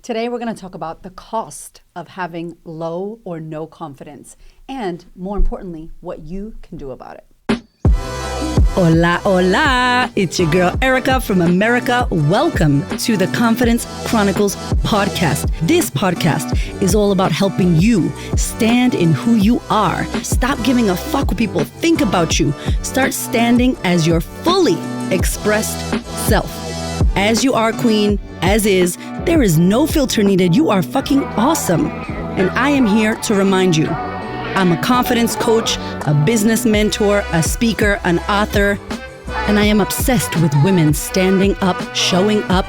Today, we're going to talk about the cost of having low or no confidence, and more importantly, what you can do about it. Hola, hola. It's your girl, Erica from America. Welcome to the Confidence Chronicles podcast. This podcast is all about helping you stand in who you are. Stop giving a fuck what people think about you. Start standing as your fully expressed self. As you are, queen, as is, there is no filter needed. You are fucking awesome. And I am here to remind you, I'm a confidence coach, a business mentor, a speaker, an author, and I am obsessed with women standing up, showing up,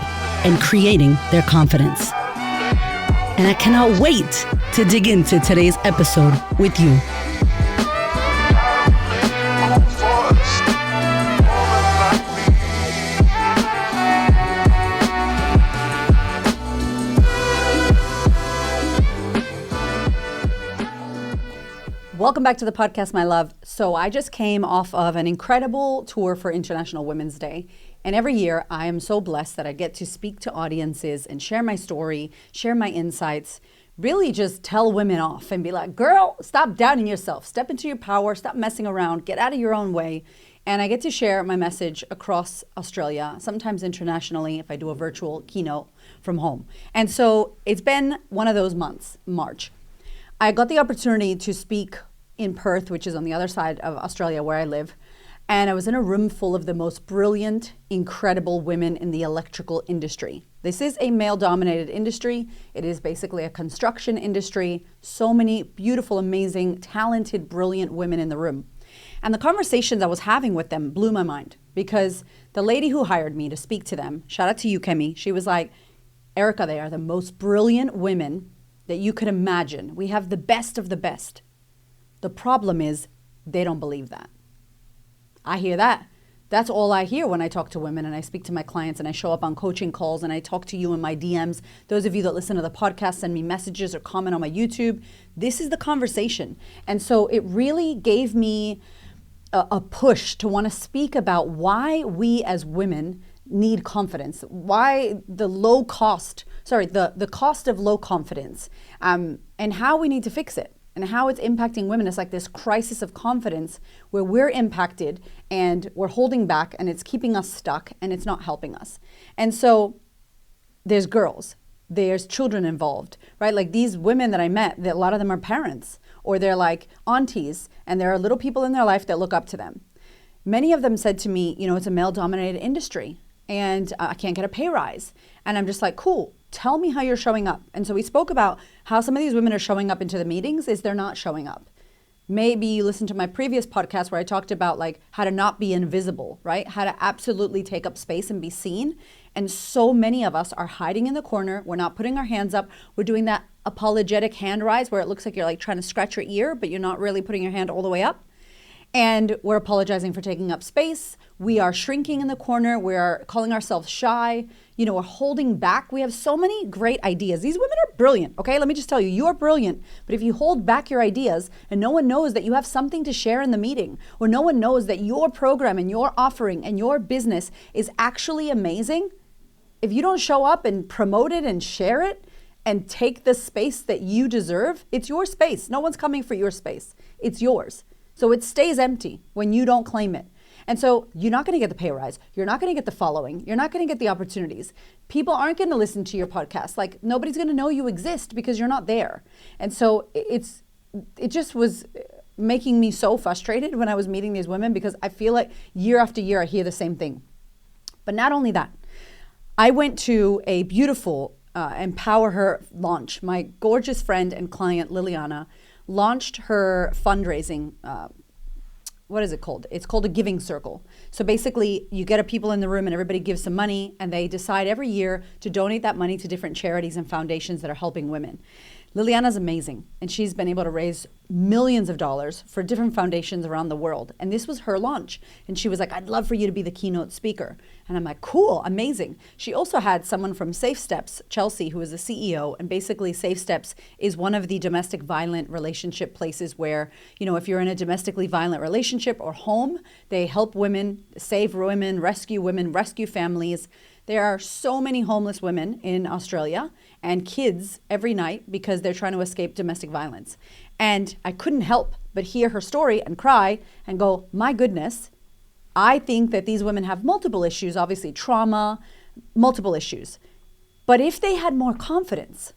and creating their confidence. And I cannot wait to dig into today's episode with you. Welcome back to the podcast, my love. So I just came off of an incredible tour for International Women's Day. And every year I am so blessed that I get to speak to audiences and share my story, share my insights, really just tell women off and be like, girl, stop doubting yourself, step into your power, stop messing around, get out of your own way. And I get to share my message across Australia, sometimes internationally if I do a virtual keynote from home. And so it's been one of those months, March. I got the opportunity to speak in Perth, which is on the other side of Australia where I live. And I was in a room full of the most brilliant, incredible women in the electrical industry. This is a male-dominated industry. It is basically a construction industry. So many beautiful, amazing, talented, brilliant women in the room. And the conversations I was having with them blew my mind because the lady who hired me to speak to them, shout out to you, Kemi, she was like, Erica, they are the most brilliant women that you could imagine. We have the best of the best. The problem is they don't believe that. I hear that. That's all I hear when I talk to women and I speak to my clients and I show up on coaching calls and I talk to you in my DMs. Those of you that listen to the podcast, send me messages or comment on my YouTube. This is the conversation. And so it really gave me a push to want to speak about why we as women need confidence, why the cost of low confidence, and how we need to fix it. And how it's impacting women. It's like this crisis of confidence where we're impacted and we're holding back and it's keeping us stuck and it's not helping us. And so there's girls, there's children involved, right? Like these women that I met, a lot of them are parents or they're like aunties and there are little people in their life that look up to them. Many of them said to me, you know, it's a male-dominated industry and I can't get a pay rise. And I'm just like, cool. Tell me how you're showing up. And so we spoke about how some of these women are showing up into the meetings is they're not showing up. Maybe you listened to my previous podcast where I talked about like how to not be invisible, right? How to absolutely take up space and be seen. And so many of us are hiding in the corner. We're not putting our hands up. We're doing that apologetic hand rise where it looks like you're like trying to scratch your ear, but you're not really putting your hand all the way up. And we're apologizing for taking up space. We are shrinking in the corner. We're calling ourselves shy. You know, we're holding back. We have so many great ideas. These women are brilliant, okay? Let me just tell you, you are brilliant. But if you hold back your ideas and no one knows that you have something to share in the meeting, or no one knows that your program and your offering and your business is actually amazing, if you don't show up and promote it and share it and take the space that you deserve, it's your space. No one's coming for your space. It's yours. So it stays empty when you don't claim it. And so you're not going to get the pay rise. You're not going to get the following. You're not going to get the opportunities. People aren't going to listen to your podcast. Like nobody's going to know you exist because you're not there. And so it just was making me so frustrated when I was meeting these women because I feel like year after year I hear the same thing. But not only that, I went to a beautiful Empower Her launch. My gorgeous friend and client Liliana launched her fundraising. What is it called? It's called a giving circle. So basically you get people in the room and everybody gives some money and they decide every year to donate that money to different charities and foundations that are helping women. Liliana's amazing and she's been able to raise millions of dollars for different foundations around the world. And this was her launch. And she was like, I'd love for you to be the keynote speaker. And I'm like, cool, amazing. She also had someone from Safe Steps, Chelsea, who is the CEO. And basically Safe Steps is one of the domestic violent relationship places where, you know, if you're in a domestically violent relationship or home, they help women, save women, rescue families. There are so many homeless women in Australia and kids every night because they're trying to escape domestic violence. And I couldn't help but hear her story and cry and go, my goodness, I think that these women have multiple issues, obviously trauma, multiple issues. But if they had more confidence,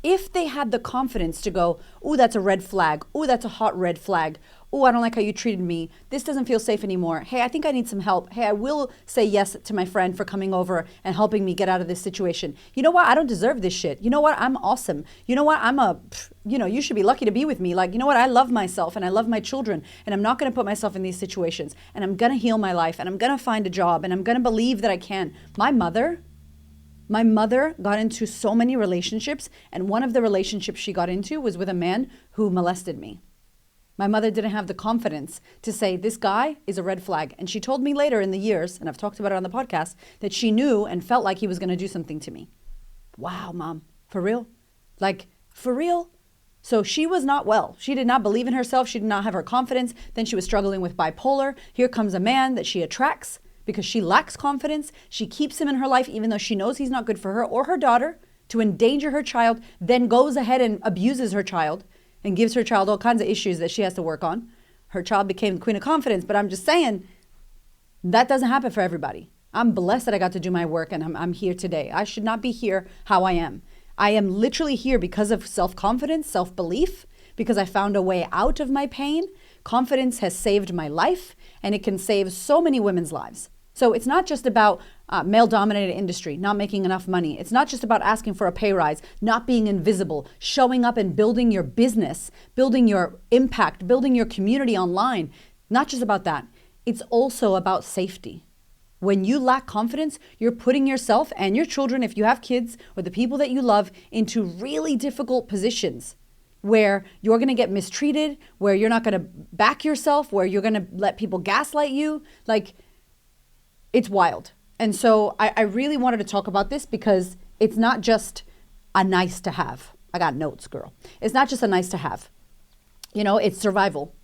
if they had the confidence to go, oh, that's a red flag. Oh, that's a hot red flag. Oh, I don't like how you treated me. This doesn't feel safe anymore. Hey, I think I need some help. Hey, I will say yes to my friend for coming over and helping me get out of this situation. You know what? I don't deserve this shit. You know what? I'm awesome. You know what? You should be lucky to be with me. Like, you know what? I love myself and I love my children and I'm not going to put myself in these situations and I'm going to heal my life and I'm going to find a job and I'm going to believe that I can. My mother got into so many relationships, and one of the relationships she got into was with a man who molested me. My mother didn't have the confidence to say, this guy is a red flag. And she told me later in the years, and I've talked about it on the podcast, that she knew and felt like he was going to do something to me. Wow, Mom, for real? Like, for real? So she was not well. She did not believe in herself. She did not have her confidence. Then she was struggling with bipolar. Here comes a man that she attracts because she lacks confidence. She keeps him in her life even though she knows he's not good for her or her daughter, to endanger her child, then goes ahead and abuses her child and gives her child all kinds of issues that she has to work on. Her child became the queen of confidence, but I'm just saying that doesn't happen for everybody. I'm blessed that I got to do my work and I'm here today. I should not be here how I am. I am literally here because of self-confidence, self-belief, because I found a way out of my pain. Confidence has saved my life and it can save so many women's lives. So it's not just about male-dominated industry, not making enough money. It's not just about asking for a pay rise, not being invisible, showing up and building your business, building your impact, building your community online. Not just about that. It's also about safety. When you lack confidence, you're putting yourself and your children, if you have kids or the people that you love, into really difficult positions where you're going to get mistreated, where you're not going to back yourself, where you're going to let people gaslight you. Like, it's wild. And so I really wanted to talk about this because it's not just a nice to have. I got notes, girl. It's not just a nice to have. You know, it's survival.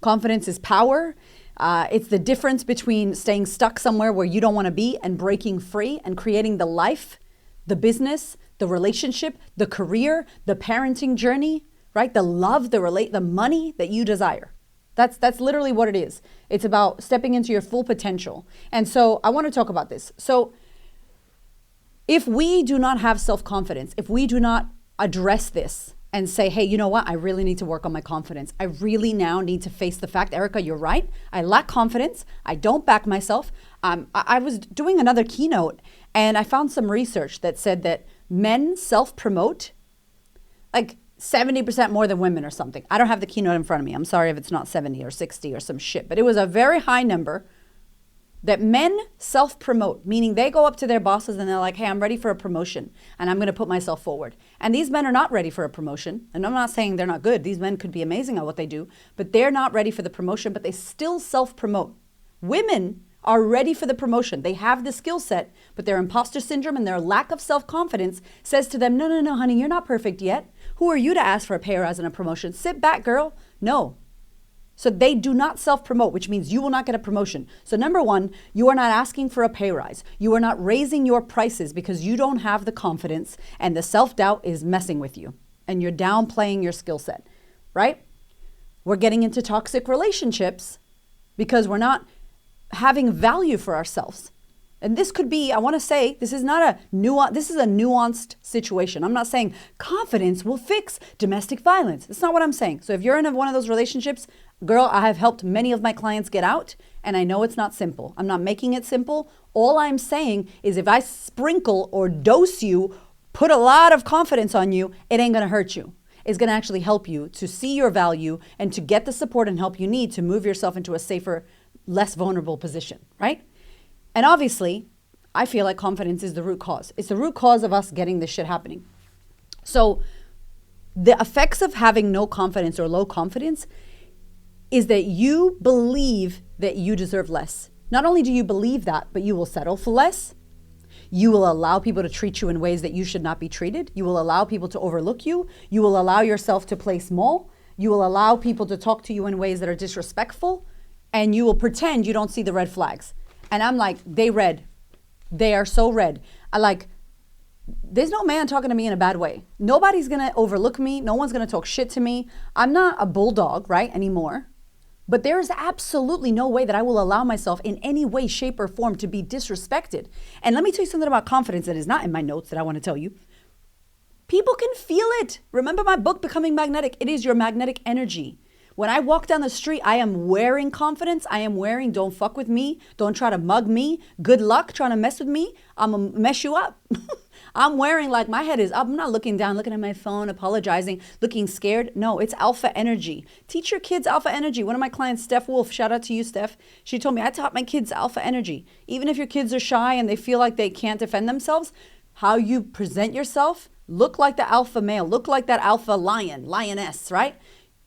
Confidence is power. It's the difference between staying stuck somewhere where you don't want to be and breaking free and creating the life, the business, the relationship, the career, the parenting journey, right? The love, the money that you desire. That's literally what it is. It's about stepping into your full potential. And so I want to talk about this. So if we do not have self-confidence, if we do not address this and say, hey, you know what? I really need to work on my confidence. I really now need to face the fact, Erica, you're right. I lack confidence. I don't back myself. I was doing another keynote and I found some research that said that men self-promote like 70% more than women or something. I don't have the keynote in front of me. I'm sorry if it's not 70 or 60 or some shit, but it was a very high number that men self-promote, meaning they go up to their bosses and they're like, hey, I'm ready for a promotion and I'm going to put myself forward. And these men are not ready for a promotion. And I'm not saying they're not good. These men could be amazing at what they do, but they're not ready for the promotion, but they still self-promote. Women are ready for the promotion. They have the skill set, but their imposter syndrome and their lack of self-confidence says to them, no, honey, you're not perfect yet. Who are you to ask for a pay rise and a promotion? Sit back, girl. No. So they do not self-promote, which means you will not get a promotion. So number one, you are not asking for a pay rise. You are not raising your prices because you don't have the confidence and the self-doubt is messing with you and you're downplaying your skill set, right? We're getting into toxic relationships because we're not having value for ourselves. And this could be, I want to say, this is not a this is a nuanced situation. I'm not saying confidence will fix domestic violence. That's not what I'm saying. So if you're in one of those relationships, girl, I have helped many of my clients get out, and I know it's not simple. I'm not making it simple. All I'm saying is if I sprinkle or dose you, put a lot of confidence on you, it ain't going to hurt you. It's going to actually help you to see your value and to get the support and help you need to move yourself into a safer, less vulnerable position, right? And obviously, I feel like confidence is the root cause. It's the root cause of us getting this shit happening. So the effects of having no confidence or low confidence is that you believe that you deserve less. Not only do you believe that, but you will settle for less. You will allow people to treat you in ways that you should not be treated. You will allow people to overlook you. You will allow yourself to play small. You will allow people to talk to you in ways that are disrespectful. And you will pretend you don't see the red flags. And I'm like, they read. They are so red. There's no man talking to me in a bad way. Nobody's going to overlook me. No one's going to talk shit to me. I'm not a bulldog, right, anymore. But there is absolutely no way that I will allow myself in any way, shape, or form to be disrespected. And let me tell you something about confidence that is not in my notes that I want to tell you. People can feel it. Remember my book, Becoming Magnetic? It is your magnetic energy. When I walk down the street, I am wearing confidence. I am wearing, don't fuck with me. Don't try to mug me. Good luck trying to mess with me. I'm going to mess you up. I'm wearing like my head is up. I'm not looking down, looking at my phone, apologizing, looking scared. No, it's alpha energy. Teach your kids alpha energy. One of my clients, Steph Wolf, shout out to you, Steph. She told me, I taught my kids alpha energy. Even if your kids are shy and they feel like they can't defend themselves, how you present yourself, look like the alpha male, look like that alpha lion, lioness, right?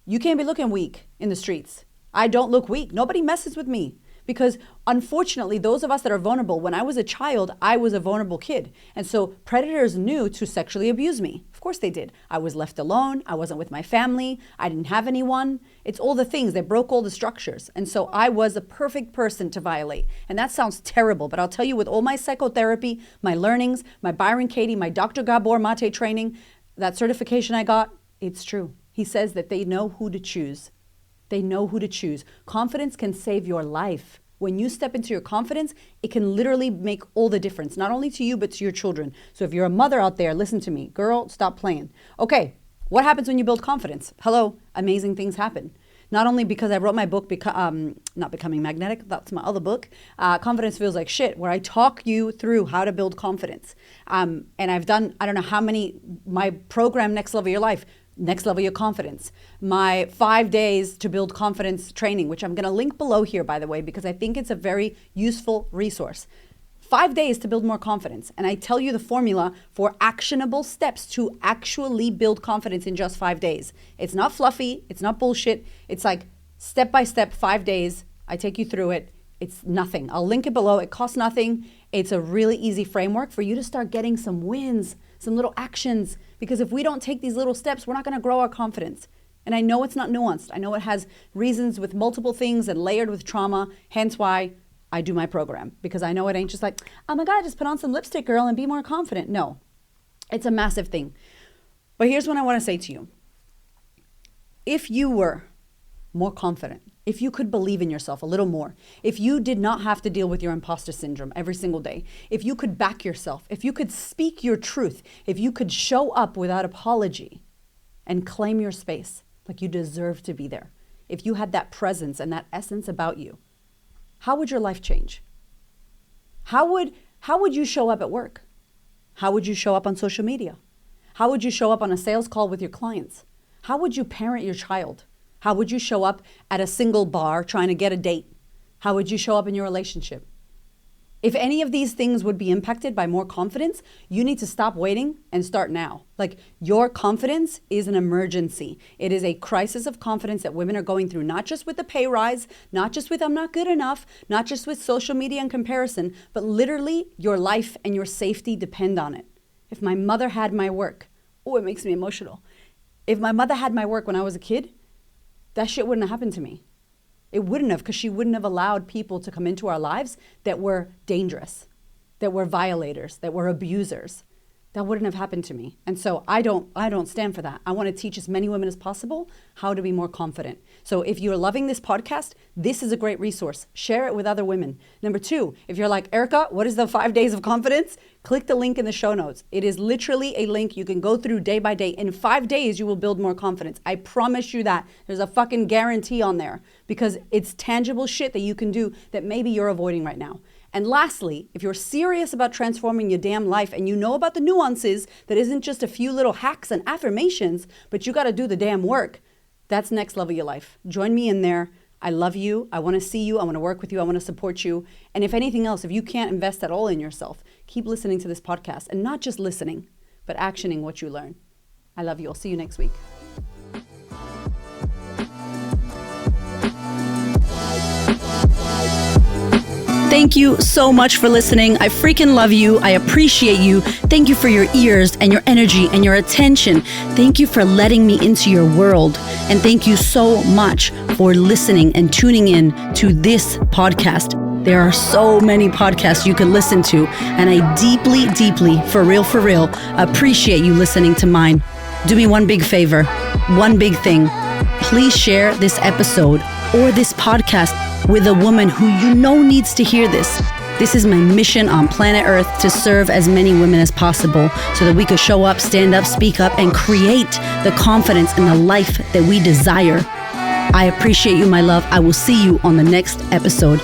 You can't be looking weak in the streets. I don't look weak. Nobody messes with me. Because unfortunately, those of us that are vulnerable, when I was a child, I was a vulnerable kid. And so predators knew to sexually abuse me. Of course they did. I was left alone. I wasn't with my family. I didn't have anyone. It's all the things that broke all the structures. And so I was a perfect person to violate. And that sounds terrible, but I'll tell you, with all my psychotherapy, my learnings, my Byron Katie, my Dr. Gabor Mate training, that certification I got, it's true. He says that they know who to choose. They know who to choose. Confidence can save your life. When you step into your confidence, it can literally make all the difference, not only to you, but to your children. So if you're a mother out there, listen to me. Girl, stop playing. Okay, what happens when you build confidence? Hello, amazing things happen. Not only because I wrote my book, not Becoming Magnetic, that's my other book, Confidence Feels Like Shit, where I talk you through how to build confidence. And I've done, I don't know how many, my program, Next Level Your Life, Next Level Your Confidence, my 5 days to build confidence training, which I'm going to link below here, by the way, because I think it's a very useful resource. 5 days to build more confidence. And I tell you the formula for actionable steps to actually build confidence in just 5 days. It's not fluffy. It's not bullshit. It's like step by step, 5 days. I take you through it. It's nothing. I'll link it below. It costs nothing. It's a really easy framework for you to start getting some wins, some little actions. Because if we don't take these little steps, we're not going to grow our confidence. And I know it's not nuanced. I know it has reasons with multiple things and layered with trauma. Hence why I do my program. Because I know it ain't just like, oh my God, just put on some lipstick, girl, and be more confident. No, it's a massive thing. But here's what I want to say to you. If you were more confident, if you could believe in yourself a little more, if you did not have to deal with your imposter syndrome every single day, if you could back yourself, if you could speak your truth, if you could show up without apology and claim your space like you deserve to be there, if you had that presence and that essence about you, how would your life change? How would you show up at work? How would you show up on social media? How would you show up on a sales call with your clients? How would you parent your child? How would you show up at a single bar trying to get a date? How would you show up in your relationship? If any of these things would be impacted by more confidence, you need to stop waiting and start now. Like, your confidence is an emergency. It is a crisis of confidence that women are going through, not just with the pay rise, not just with I'm not good enough, not just with social media and comparison, but literally your life and your safety depend on it. If my mother had my work, oh, it makes me emotional. If my mother had my work when I was a kid, that shit wouldn't have happened to me. It wouldn't have, because she wouldn't have allowed people to come into our lives that were dangerous, that were violators, that were abusers. That wouldn't have happened to me. And so I don't stand for that. I want to teach as many women as possible how to be more confident. So if you're loving this podcast, this is a great resource. Share it with other women. Number 2, if you're like, Erica, what is the 5 days of confidence? Click the link in the show notes. It is literally a link you can go through day by day. In 5 days, you will build more confidence. I promise you that. There's a fucking guarantee on there, because it's tangible shit that you can do that maybe you're avoiding right now. And lastly, if you're serious about transforming your damn life and you know about the nuances, that isn't just a few little hacks and affirmations, but you got to do the damn work, that's Next Level Your Life. Join me in there. I love you. I want to see you. I want to work with you. I want to support you. And if anything else, if you can't invest at all in yourself, keep listening to this podcast, and not just listening, but actioning what you learn. I love you. I'll see you next week. Thank you so much for listening. I freaking love you. I appreciate you. Thank you for your ears and your energy and your attention. Thank you for letting me into your world. And thank you so much for listening and tuning in to this podcast. There are so many podcasts you can listen to, and I deeply, deeply, for real, appreciate you listening to mine. Do me one big favor, one big thing. Please share this episode or this podcast with a woman who you know needs to hear this. This is my mission on planet Earth, to serve as many women as possible so that we could show up, stand up, speak up, and create the confidence and the life that we desire. I appreciate you, my love. I will see you on the next episode.